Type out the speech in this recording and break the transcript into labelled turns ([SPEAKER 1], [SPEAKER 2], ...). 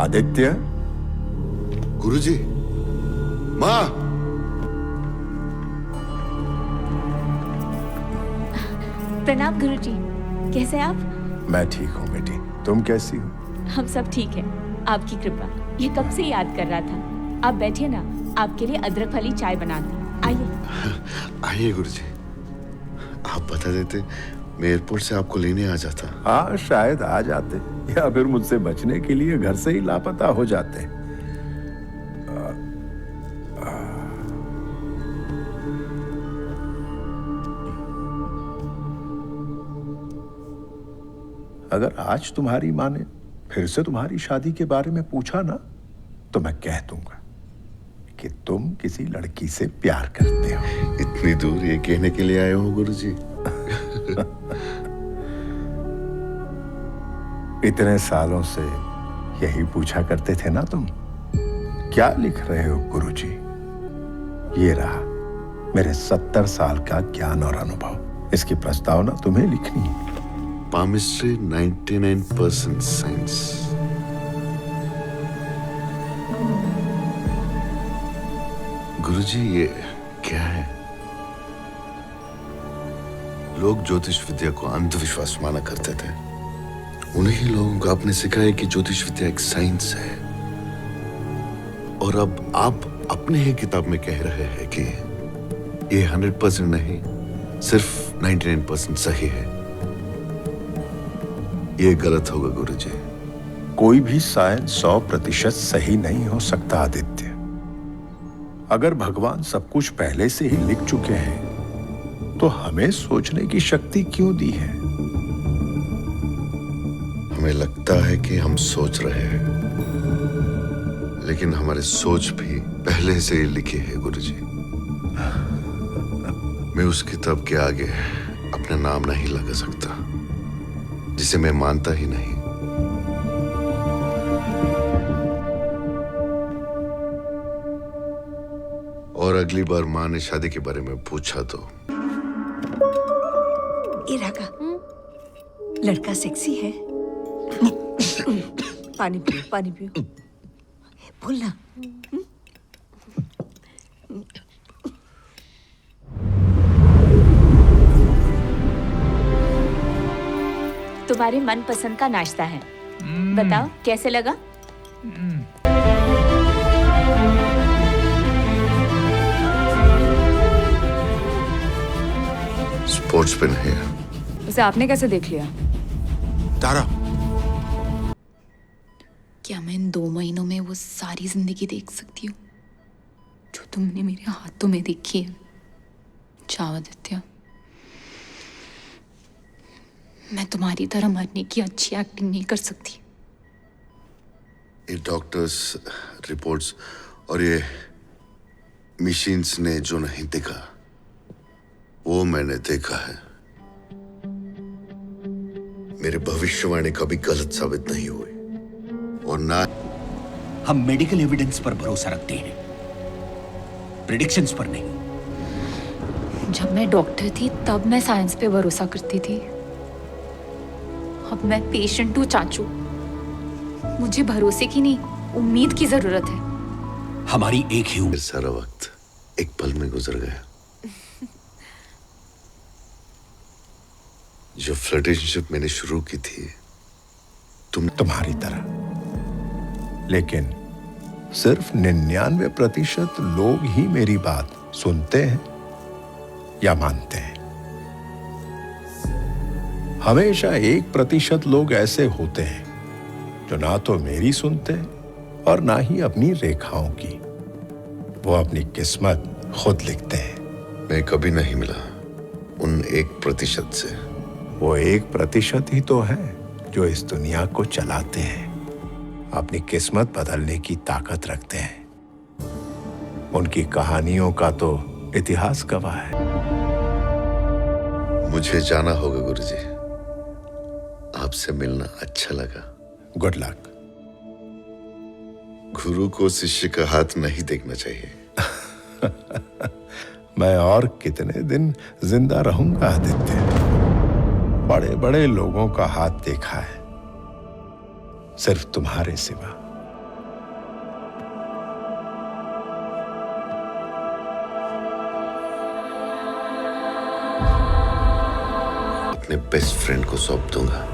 [SPEAKER 1] आदित्य।
[SPEAKER 2] गुरुजी, माँ।
[SPEAKER 3] प्रणाम गुरुजी, कैसे आप?
[SPEAKER 1] मैं ठीक हूँ बेटी, तुम कैसी हो?
[SPEAKER 3] हम सब ठीक है, आपकी कृपा। ये कब से याद कर रहा था। आप बैठिए ना, आपके लिए अदरक वाली चाय बनाती हूँ। आइए।
[SPEAKER 2] आइए गुरुजी। आप बता देते, मैं एयरपोर्ट से आपको लेने आ जाता।
[SPEAKER 1] हाँ, शायद आ जाते, या फिर मुझसे बचने के लिए घर से ही लापता हो जाते। अगर आज तुम्हारी माँ ने फिर से तुम्हारी शादी के बारे में पूछा ना, तो मैं कह दूंगा कि तुम किसी लड़की से प्यार करते हो।
[SPEAKER 2] इतनी दूर ये कहने के लिए आए हो गुरुजी?
[SPEAKER 1] इतने सालों से यही पूछा करते थे ना तुम, क्या लिख रहे हो गुरुजी? ये रहा मेरे 70 साल का ज्ञान और अनुभव। इसकी प्रस्तावना तुम्हें लिखनी है।
[SPEAKER 2] Palmistry 99% science. गुरुजी, ये क्या है? लोग ज्योतिष विद्या को अंधविश्वास माना करते थे। उन्हीं लोगों को आपने सिखाया कि ज्योतिष विद्या एक साइंस है, और अब आप अपने ही किताब में कह रहे हैं कि ये 100% नहीं, सिर्फ 99% सही है। ये गलत होगा गुरुजी।
[SPEAKER 1] कोई भी साइंस 100% सही नहीं हो सकता आदित्य। अगर भगवान सब कुछ पहले से ही लिख चुके हैं, तो हमें सोचने की शक्ति क्यों दी है?
[SPEAKER 2] हमें लगता है कि हम सोच रहे हैं, लेकिन हमारी सोच भी पहले से ही लिखी है गुरुजी। मैं उस किताब के आगे अपना नाम नहीं लगा सकता, जिसे मैं मानता ही नहीं। और अगली बार माँ ने शादी के बारे में पूछा तो
[SPEAKER 4] इराका, लड़का सेक्सी है। पानी पियो, पानी पियो। बोलना।
[SPEAKER 3] तुम्हारे मनपसंद का नाश्ता है, बताओ कैसे लगा?
[SPEAKER 2] स्पोर्ट्स पेन है।
[SPEAKER 5] उसे आपने कैसे देख लिया?
[SPEAKER 2] तारा,
[SPEAKER 5] क्या मैं इन 2 महीनों में वो सारी जिंदगी देख सकती हूँ जो तुमने मेरे हाथों में देखी है? जाओ आदित्य, मैं तुम्हारी तरह मरने की अच्छी एक्टिंग नहीं कर सकती।
[SPEAKER 2] ये डॉक्टर्स, रिपोर्ट्स और ये मशीन्स ने जो नहीं देखा, वो मैंने देखा है। मेरी भविष्यवाणी कभी गलत साबित नहीं हुई, और ना
[SPEAKER 6] हम मेडिकल एविडेंस पर भरोसा रखते हैं, प्रेडिक्शंस पर नहीं।
[SPEAKER 5] जब मैं डॉक्टर थी तब मैं साइंस पे भरोसा करती थी। अब मैं पेशेंट हूँ चाचू। मुझे भरोसे की नहीं, उम्मीद की जरूरत है।
[SPEAKER 6] हमारी एक ही उम्र।
[SPEAKER 2] सारा वक्त एक पल में गुजर गया। जो फ्लर्टेशनशिप मैंने शुरू की थी,
[SPEAKER 1] तुम्हारी तरह, लेकिन सिर्फ 99% लोग ही मेरी बात सुनते हैं या मानते हैं। हमेशा 1% लोग ऐसे होते हैं जो ना तो मेरी सुनते और ना ही अपनी रेखाओं की। वो अपनी किस्मत खुद लिखते हैं।
[SPEAKER 2] मैं कभी नहीं मिला उन 1% से।
[SPEAKER 1] वो 1% ही तो है जो इस दुनिया को चलाते हैं, अपनी किस्मत बदलने की ताकत रखते हैं। उनकी कहानियों का तो इतिहास गवाह है।
[SPEAKER 2] मुझे जाना होगा गुरुजी। आपसे मिलना अच्छा लगा।
[SPEAKER 1] Good luck.
[SPEAKER 2] गुरु को शिष्य का हाथ नहीं देखना चाहिए।
[SPEAKER 1] मैं और कितने दिन जिंदा रहूंगा आदित्य? बड़े बड़े लोगों का हाथ देखा है, सिर्फ तुम्हारे सिवा।
[SPEAKER 2] अपने बेस्ट फ्रेंड को सौंप दूंगा।